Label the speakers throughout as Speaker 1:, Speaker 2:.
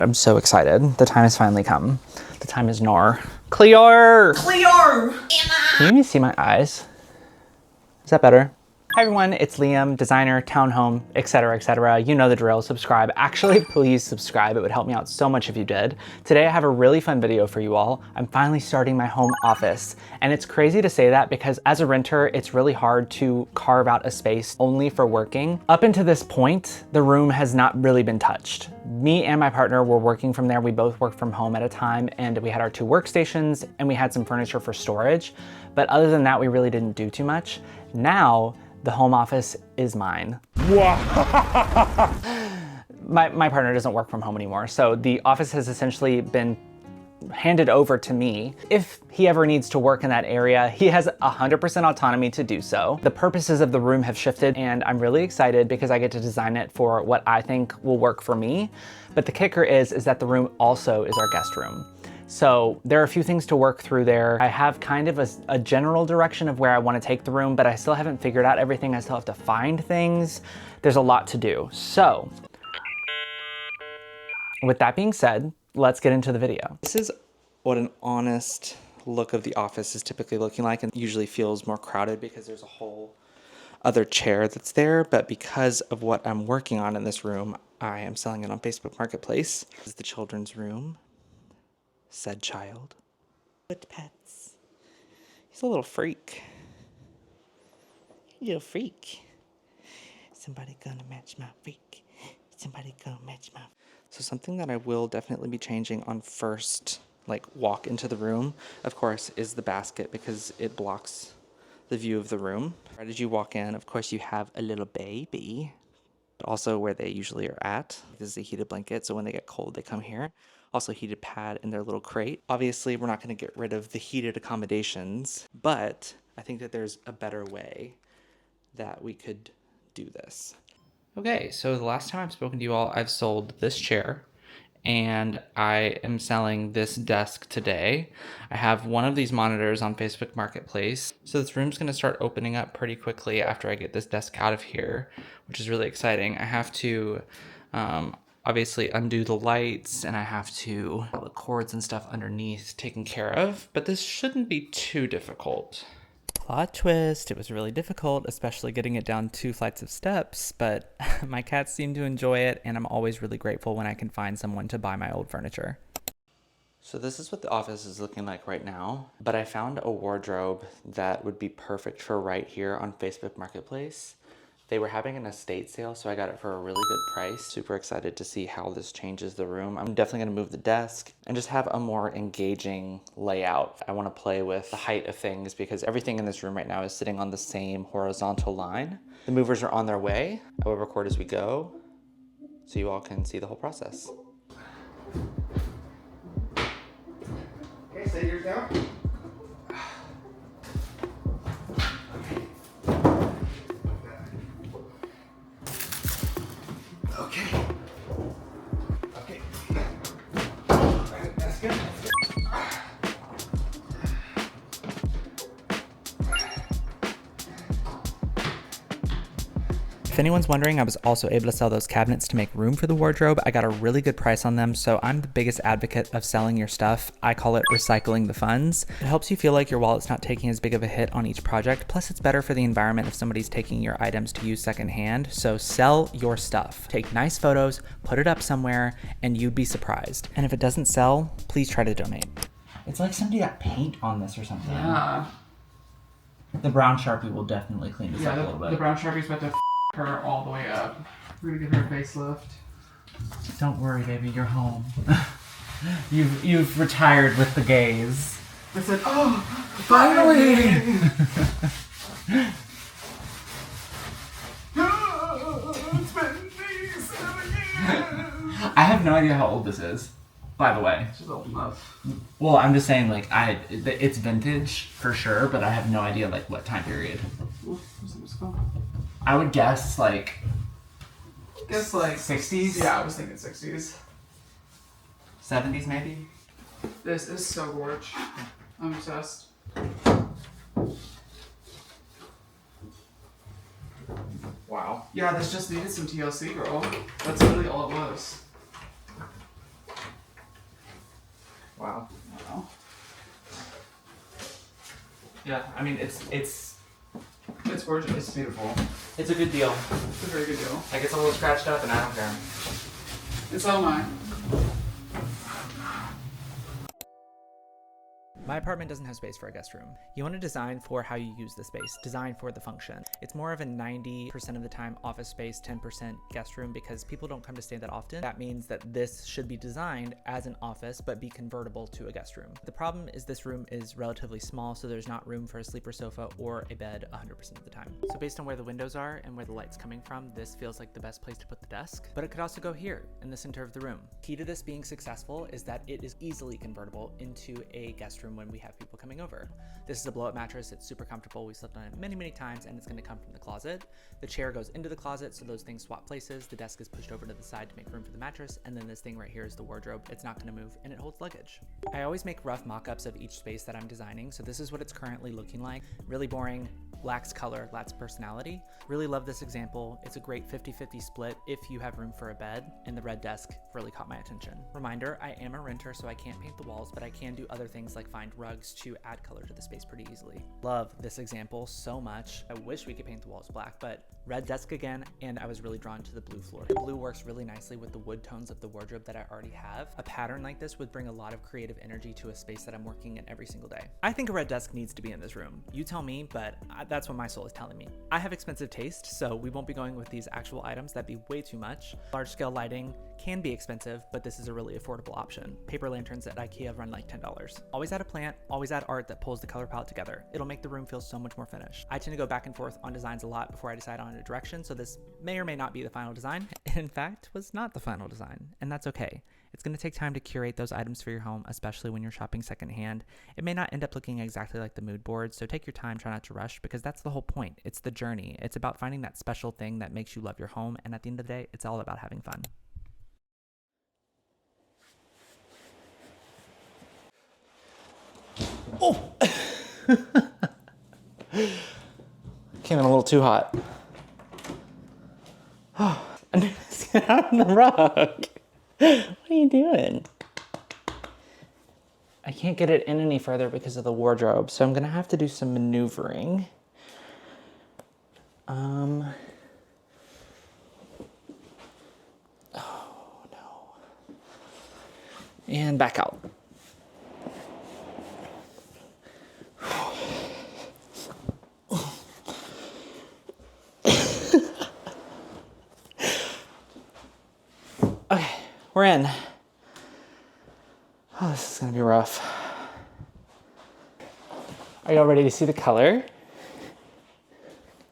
Speaker 1: I'm so excited. The time has finally come. The time is now. Clear!
Speaker 2: Clear!
Speaker 1: Can you see my eyes? Is that better? Hi everyone, it's Liam, designer, townhome, etc, etc. You know the drill, subscribe. Actually, please subscribe. It would help me out so much if you did. Today I have a really fun video for you all. I'm finally starting my home office. And it's crazy to say that because as a renter, it's really hard to carve out a space only for working. Up until this point, the room has not really been touched. Me and my partner were working from there. We both worked from home at a time, and we had our 2 workstations and we had some furniture for storage. But other than that, we really didn't do too much. Now, the home office is mine. My partner doesn't work from home anymore, so the office has essentially been handed over to me. If he ever needs to work in that area, he has 100% autonomy to do so. The purposes of the room have shifted, and I'm really excited because I get to design it for what I think will work for me. But the kicker is that the room also is our guest room. So there are a few things to work through there. I have kind of a general direction of where I want to take the room, but I still haven't figured out everything. I still have to find things. There's a lot to do. So with that being said, let's get into the video. This is what an honest look of the office is typically looking like, and usually feels more crowded because there's a whole other chair that's there. But because of what I'm working on in this room, I am selling it on Facebook Marketplace. This is the children's room. Said child. With pets. He's a little freak. You little freak. Somebody gonna match my freak. Somebody gonna match my... So something that I will definitely be changing on first, like, walk into the room, of course, is the basket because it blocks the view of the room. Right as you walk in, of course, you have a little baby. But also where they usually are at. This is a heated blanket, so when they get cold, they come here. Also heated pad in their little crate. Obviously, we're not gonna get rid of the heated accommodations, but I think that there's a better way that we could do this. Okay, so the last time I've spoken to you all, I've sold this chair and I am selling this desk today. I have one of these monitors on Facebook Marketplace. So this room's gonna start opening up pretty quickly after I get this desk out of here, which is really exciting. I have to obviously undo the lights, and I have to get all the cords and stuff underneath taken care of, but this shouldn't be too difficult. Plot twist, it was really difficult, especially getting it down 2 flights of steps, but my cats seem to enjoy it, and I'm always really grateful when I can find someone to buy my old furniture. So this is what the office is looking like right now, but I found a wardrobe that would be perfect for right here on Facebook Marketplace. They were having an estate sale, so I got it for a really good price. Super excited to see how this changes the room. I'm definitely gonna move the desk and just have a more engaging layout. I wanna play with the height of things because everything in this room right now is sitting on the same horizontal line. The movers are on their way. I will record as we go so you all can see the whole process.
Speaker 2: Okay, set yours down. Okay. Okay. That's good.
Speaker 1: If anyone's wondering, I was also able to sell those cabinets to make room for the wardrobe. I got a really good price on them, so I'm the biggest advocate of selling your stuff. I call it recycling the funds. It helps you feel like your wallet's not taking as big of a hit on each project, plus it's better for the environment if somebody's taking your items to use secondhand. So sell your stuff. Take nice photos, put it up somewhere, and you'd be surprised. And if it doesn't sell, please try to donate. It's like somebody got paint on this or something.
Speaker 3: Yeah.
Speaker 1: The brown Sharpie will definitely clean this up a little bit.
Speaker 3: The brown Sharpie's about to her all the way up. We're gonna give her a facelift.
Speaker 1: Don't worry, baby, you're home. You've retired with the gaze.
Speaker 3: I said, oh, finally! It's been 7 years!
Speaker 1: I have no idea how old this is, by the way.
Speaker 3: She's old enough.
Speaker 1: Well, I'm just saying, like, it's vintage for sure, but I have no idea, like, what time period. I would guess, like... 60s?
Speaker 3: Yeah, I was thinking 60s.
Speaker 1: 70s, maybe?
Speaker 3: This is so gorgeous. I'm obsessed.
Speaker 1: Wow.
Speaker 3: Yeah, this just needed some TLC, girl. That's literally all it was.
Speaker 1: Yeah, I mean, it's
Speaker 3: gorgeous.
Speaker 1: it's beautiful. It's a good deal.
Speaker 3: It's a very good deal.
Speaker 1: Like, it's a little scratched up and I don't care.
Speaker 3: And so am I.
Speaker 1: My apartment doesn't have space for a guest room. You want to design for how you use the space, design for the function. It's more of a 90% of the time office space, 10% guest room, because people don't come to stay that often. That means that this should be designed as an office, but be convertible to a guest room. The problem is this room is relatively small, so there's not room for a sleeper sofa or a bed 100% of the time. So based on where the windows are and where the light's coming from, this feels like the best place to put the desk, but it could also go here in the center of the room. Key to this being successful is that it is easily convertible into a guest room when we have people coming over. This is a blow-up mattress. It's super comfortable. We slept on it many, many times, and it's going to come from the closet. The chair goes into the closet, so those things swap places. The desk is pushed over to the side to make room for the mattress, and then this thing right here is the wardrobe. It's not going to move, and it holds luggage. I always make rough mock-ups of each space that I'm designing, so this is what it's currently looking like. Really boring, lacks color, lacks personality. Really love this example. It's a great 50-50 split if you have room for a bed, and the red desk really caught my attention. Reminder, I am a renter, so I can't paint the walls, but I can do other things like find rugs to add color to the space pretty easily. Love this example so much. I wish we could paint the walls black, but red desk again, and I was really drawn to the blue floor. The blue works really nicely with the wood tones of the wardrobe that I already have. A pattern like this would bring a lot of creative energy to a space that I'm working in every single day. I think a red desk needs to be in this room. You tell me, but that's what my soul is telling me. I have expensive taste, so we won't be going with these actual items. That'd be way too much. Large scale lighting can be expensive, but this is a really affordable option. Paper lanterns at IKEA run like $10. Always add a plant, always add art that pulls the color palette together. It'll make the room feel so much more finished. I tend to go back and forth on designs a lot before I decide on a direction, so this may or may not be the final design. In fact, was not the final design, and that's okay. It's going to take time to curate those items for your home, especially when you're shopping secondhand. It may not end up looking exactly like the mood board, so take your time, try not to rush, because that's the whole point. It's the journey. It's about finding that special thing that makes you love your home, and at the end of the day, it's all about having fun. Oh! Came in a little too hot. Oh, get out on the rug. What are you doing? I can't get it in any further because of the wardrobe, so I'm gonna have to do some maneuvering. Oh no. And back out. Okay, we're in. Oh, this is gonna be rough. Are y'all ready to see the color?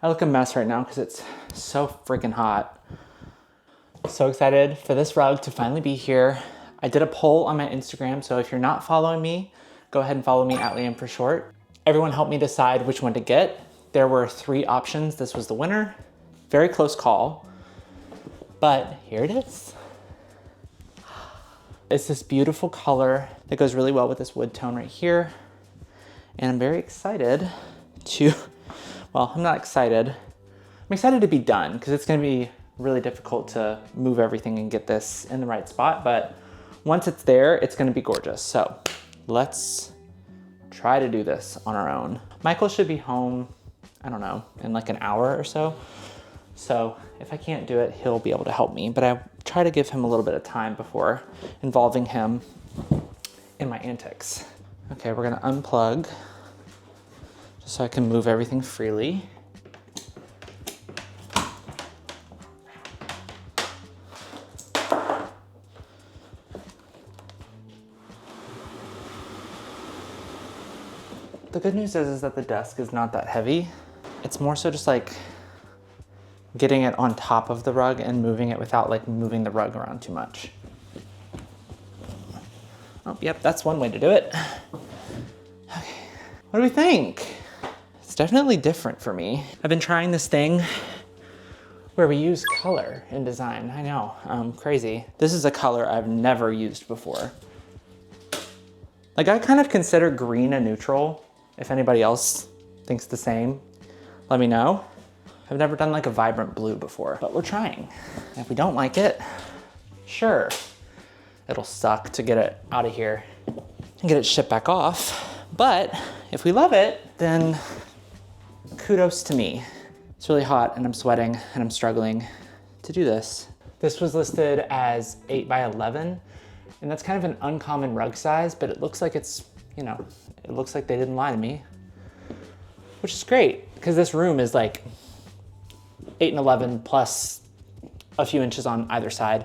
Speaker 1: I look a mess right now because it's so freaking hot. So excited for this rug to finally be here. I did a poll on my Instagram, so if you're not following me, go ahead and follow me at Liam for short. Everyone helped me decide which one to get. There were 3 options. This was the winner. Very close call, but here it is. It's this beautiful color that goes really well with this wood tone right here. And I'm very excited to, well, I'm not excited. I'm excited to be done because it's gonna be really difficult to move everything and get this in the right spot, but once it's there, it's gonna be gorgeous. So let's try to do this on our own. Michael should be home, I don't know, in like an hour or so. So if I can't do it, he'll be able to help me, but I try to give him a little bit of time before involving him in my antics. Okay, we're gonna unplug just so I can move everything freely. The good news is that the desk is not that heavy. It's more so just like getting it on top of the rug and moving it without like moving the rug around too much. Oh, yep, that's one way to do it. Okay, what do we think? It's definitely different for me. I've been trying this thing where we use color in design. I know, crazy. This is a color I've never used before. Like, I kind of consider green a neutral. If anybody else thinks the same, let me know. I've never done like a vibrant blue before, but we're trying. If we don't like it, sure, it'll suck to get it out of here and get it shipped back off. But if we love it, then kudos to me. It's really hot and I'm sweating and I'm struggling to do this. This was listed as 8 by 11, and that's kind of an uncommon rug size, but it looks like it's, you know, it looks like they didn't lie to me, which is great because this room is like 8 and 11 plus a few inches on either side.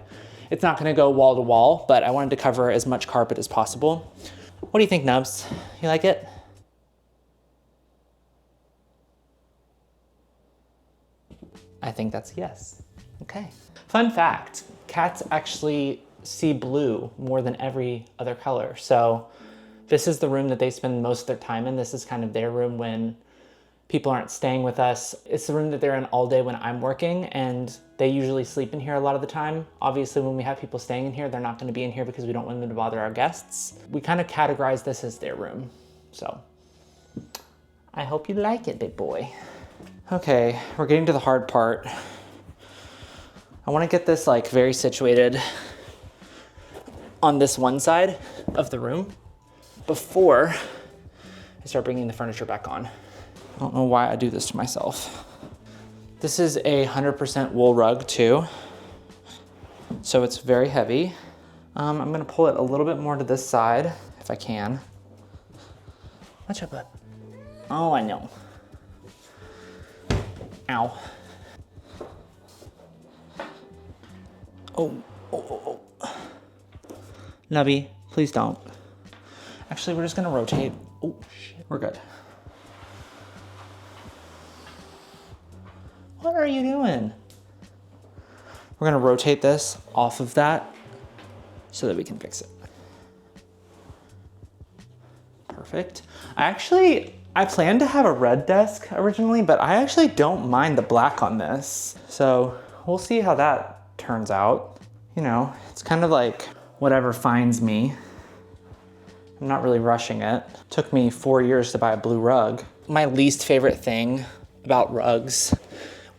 Speaker 1: It's not gonna go wall to wall, but I wanted to cover as much carpet as possible. What do you think, Nubs? You like it? I think that's a yes. Okay. Fun fact, cats actually see blue more than every other color. So this is the room that they spend most of their time in. This is kind of their room when people aren't staying with us. It's the room that they're in all day when I'm working, and they usually sleep in here a lot of the time. Obviously, when we have people staying in here, they're not gonna be in here because we don't want them to bother our guests. We kind of categorize this as their room. So I hope you like it, big boy. Okay, we're getting to the hard part. I wanna get this like very situated on this one side of the room before I start bringing the furniture back on. I don't know why I do this to myself. This is a 100% wool rug too, so it's very heavy. I'm gonna pull it a little bit more to this side if I can. Watch out, bud. Oh, I know. Ow. Oh. Nubby, please don't. Actually, we're just gonna rotate. Oh, shit, we're good. What are you doing? We're gonna rotate this off of that so that we can fix it. Perfect. I planned to have a red desk originally, but I actually don't mind the black on this. So we'll see how that turns out. You know, it's kind of like whatever finds me. I'm not really rushing it. Took me 4 years to buy a blue rug. My least favorite thing about rugs,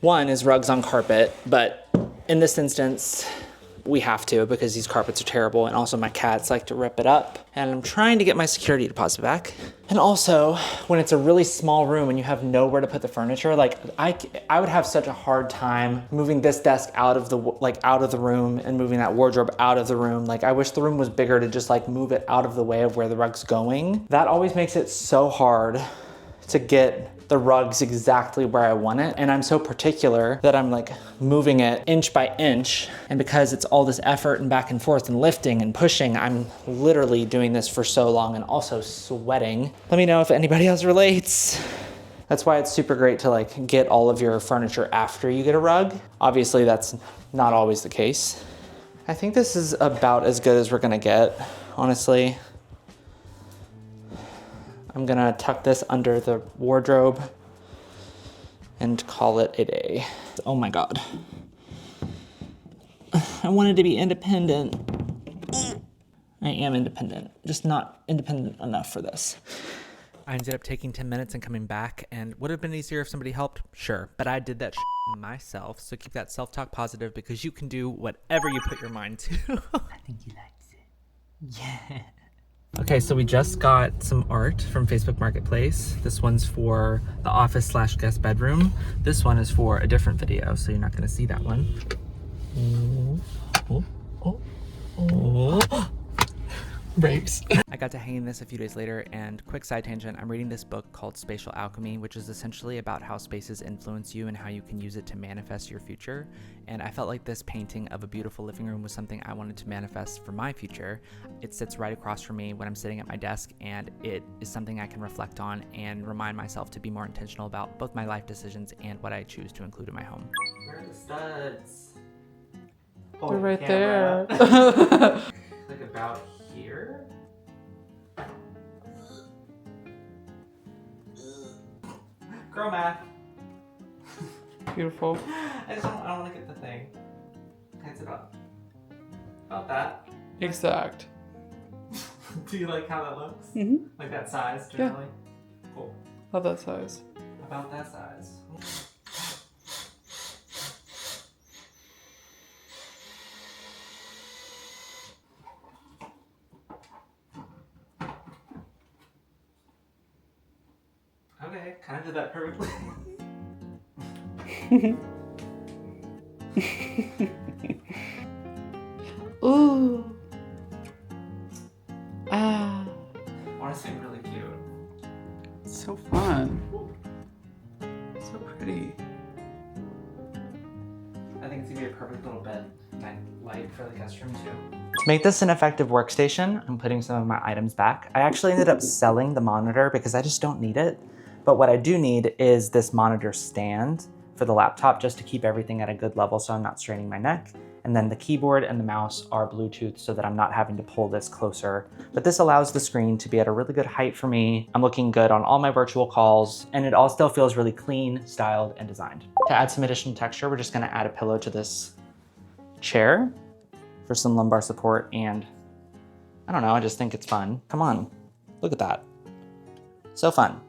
Speaker 1: one is rugs on carpet, but in this instance, we have to because these carpets are terrible, and also my cats like to rip it up, and I'm trying to get my security deposit back. And also, when it's a really small room and you have nowhere to put the furniture, like I would have such a hard time moving this desk out of the room and moving that wardrobe out of the room. Like I wish the room was bigger to just like move it out of the way of where the rug's going. That always makes it so hard to get the rug's exactly where I want it. And I'm so particular that I'm like moving it inch by inch. And because it's all this effort and back and forth and lifting and pushing, I'm literally doing this for so long and also sweating. Let me know if anybody else relates. That's why it's super great to like get all of your furniture after you get a rug. Obviously that's not always the case. I think this is about as good as we're gonna get, honestly. I'm gonna tuck this under the wardrobe and call it a day. Oh my God. I wanted to be independent. I am independent, just not independent enough for this. I ended up taking 10 minutes and coming back, and would have been easier if somebody helped, sure, but I did that myself, so keep that self-talk positive because you can do whatever you put your mind to. I think he likes it. Yeah. Okay, so we just got some art from Facebook Marketplace. This one's for the office/guest bedroom. This one is for a different video, so you're not gonna see that one. Breaks. I got to hanging this a few days later, and quick side tangent, I'm reading this book called Spatial Alchemy, which is essentially about how spaces influence you and how you can use it to manifest your future. And I felt like this painting of a beautiful living room was something I wanted to manifest for my future. It sits right across from me when I'm sitting at my desk, and it is something I can reflect on and remind myself to be more intentional about both my life decisions and what I choose to include in my home. Where are the studs?
Speaker 3: They're right there.
Speaker 1: Like about here? Girl math.
Speaker 3: Beautiful.
Speaker 1: I don't want to get the thing. It's about that.
Speaker 3: Exact.
Speaker 1: Do you like how that looks?
Speaker 3: Mm-hmm.
Speaker 1: Like that size generally? Yeah. Cool.
Speaker 3: Love that size.
Speaker 1: About that size. Okay, kind of did that perfectly. Ooh. Ah. Honestly, really cute.
Speaker 3: It's so fun. So pretty.
Speaker 1: I think it's gonna be a perfect little bed night light for the guest room too. To make this an effective workstation, I'm putting some of my items back. I actually ended up selling the monitor because I just don't need it. But what I do need is this monitor stand for the laptop just to keep everything at a good level so I'm not straining my neck. And then the keyboard and the mouse are Bluetooth so that I'm not having to pull this closer. But this allows the screen to be at a really good height for me. I'm looking good on all my virtual calls, and it all still feels really clean, styled, and designed. To add some additional texture, we're just gonna add a pillow to this chair for some lumbar support, and I don't know, I just think it's fun. Come on, look at that. So fun.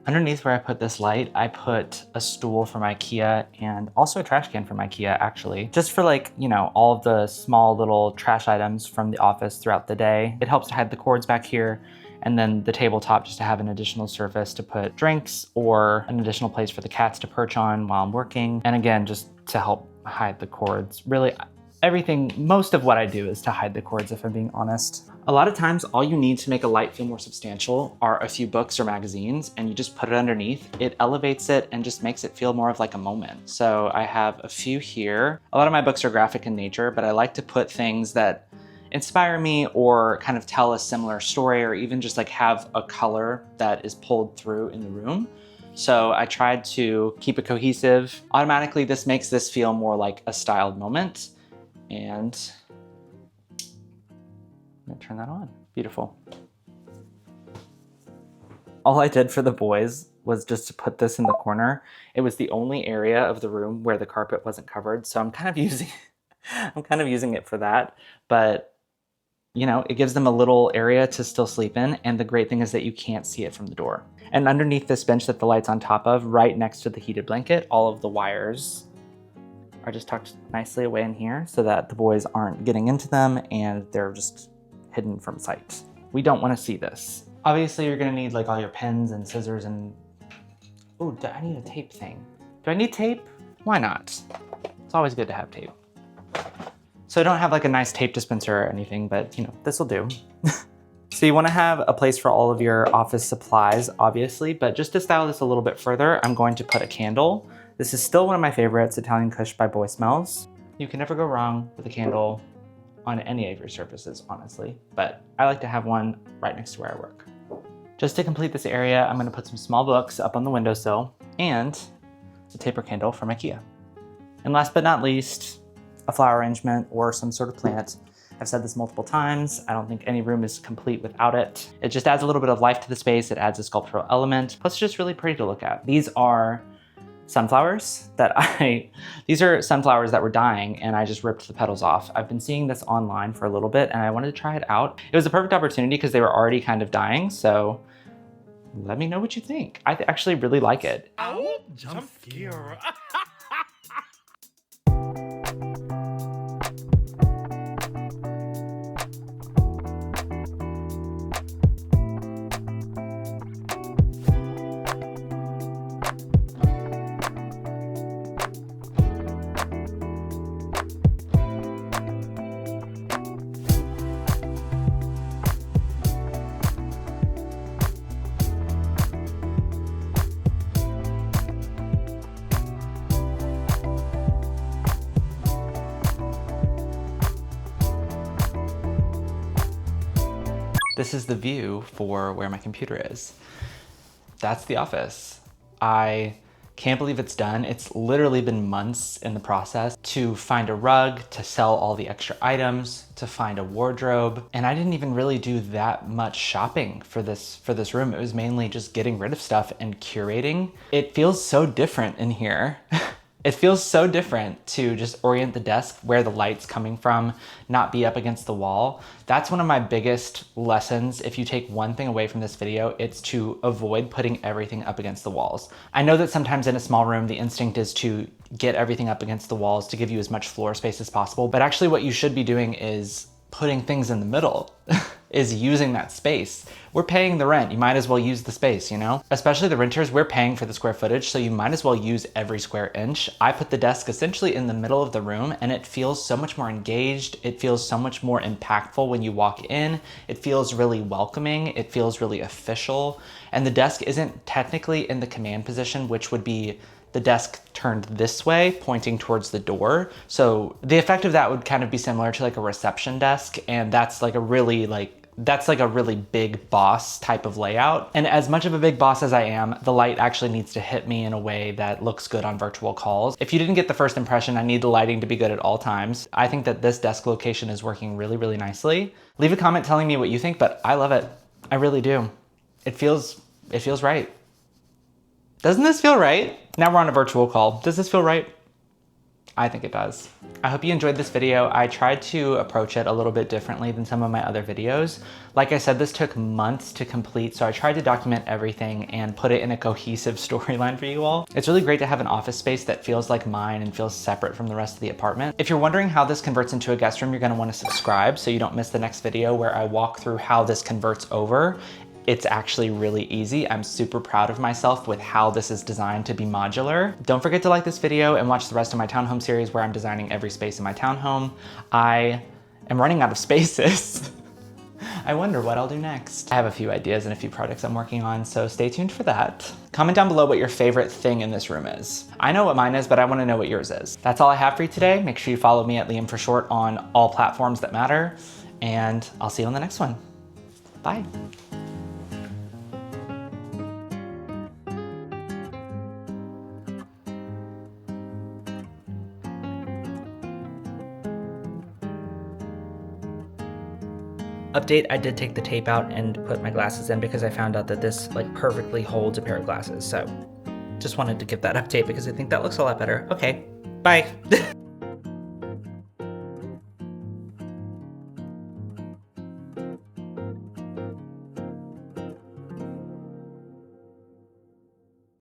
Speaker 1: Underneath where I put this light, I put a stool from IKEA and also a trash can from IKEA actually. Just for like, you know, all of the small little trash items from the office throughout the day. It helps to hide the cords back here, and then the tabletop just to have an additional surface to put drinks or an additional place for the cats to perch on while I'm working. And again, just to help hide the cords. Really, everything, most of what I do is to hide the cords, if I'm being honest. A lot of times, all you need to make a light feel more substantial are a few books or magazines, and you just put it underneath. It elevates it and just makes it feel more of like a moment. So I have a few here. A lot of my books are graphic in nature, but I like to put things that inspire me or kind of tell a similar story, or even just like have a color that is pulled through in the room. So I tried to keep it cohesive. Automatically, this makes this feel more like a styled moment. And I'm gonna turn that on. Beautiful. All I did for the boys was just to put this in the corner. It was the only area of the room where the carpet wasn't covered, so I'm kind of using it for that. But you know, it gives them a little area to still sleep in, and the great thing is that you can't see it from the door. And underneath this bench that the light's on top of, right next to the heated blanket, all of the wires are just tucked nicely away in here so that the boys aren't getting into them and they're just hidden from sight. We don't want to see this. Obviously, you're gonna need like all your pens and scissors and... Oh, I need a tape thing. Do I need tape? Why not? It's always good to have tape. So I don't have like a nice tape dispenser or anything, but you know, this will do. So you wanna have a place for all of your office supplies, obviously, but just to style this a little bit further, I'm going to put a candle. This is still one of my favorites, Italian Kush by Boy Smells. You can never go wrong with a candle on any of your surfaces, honestly, but I like to have one right next to where I work. Just to complete this area, I'm gonna put some small books up on the windowsill and a taper candle from IKEA. And last but not least, a flower arrangement or some sort of plant. I've said this multiple times, I don't think any room is complete without it. It just adds a little bit of life to the space, it adds a sculptural element, plus it's just really pretty to look at. These are sunflowers these are sunflowers that were dying and I just ripped the petals off. I've been seeing this online for a little bit and I wanted to try it out. It was a perfect opportunity because they were already kind of dying, so let me know what you think. I actually really like it.
Speaker 2: Ow! Jump scare.
Speaker 1: This is the view for where my computer is. That's the office. I can't believe it's done. It's literally been months in the process to find a rug, to sell all the extra items, to find a wardrobe. And I didn't even really do that much shopping for this room. It was mainly just getting rid of stuff and curating. It feels so different in here. It feels so different to just orient the desk where the light's coming from, not be up against the wall. That's one of my biggest lessons. If you take one thing away from this video, it's to avoid putting everything up against the walls. I know that sometimes in a small room, the instinct is to get everything up against the walls to give you as much floor space as possible, but actually what you should be doing is putting things in the middle, is using that space. We're paying the rent, you might as well use the space, you know? Especially the renters, we're paying for the square footage, so you might as well use every square inch. I put the desk essentially in the middle of the room, and it feels so much more engaged. It feels so much more impactful when you walk in. It feels really welcoming. It feels really official. And the desk isn't technically in the command position, which would be the desk turned this way, pointing towards the door. So the effect of that would kind of be similar to like a reception desk, and that's like a really big boss type of layout. And as much of a big boss as I am, the light actually needs to hit me in a way that looks good on virtual calls. If you didn't get the first impression, I need the lighting to be good at all times. I think that this desk location is working really, really nicely. Leave a comment telling me what you think, but I love it. I really do. It feels right. Doesn't this feel right? Now we're on a virtual call. Does this feel right? I think it does. I hope you enjoyed this video. I tried to approach it a little bit differently than some of my other videos. Like I said, this took months to complete, so I tried to document everything and put it in a cohesive storyline for you all. It's really great to have an office space that feels like mine and feels separate from the rest of the apartment. If you're wondering how this converts into a guest room, you're gonna wanna subscribe so you don't miss the next video where I walk through how this converts over. It's actually really easy. I'm super proud of myself with how this is designed to be modular. Don't forget to like this video and watch the rest of my townhome series where I'm designing every space in my townhome. I am running out of spaces. I wonder what I'll do next. I have a few ideas and a few projects I'm working on, so stay tuned for that. Comment down below what your favorite thing in this room is. I know what mine is, but I wanna know what yours is. That's all I have for you today. Make sure you follow me at Liam for short on all platforms that matter, and I'll see you on the next one. Bye. Update, I did take the tape out and put my glasses in because I found out that this like perfectly holds a pair of glasses. So just wanted to give that update because I think that looks a lot better. Okay, bye.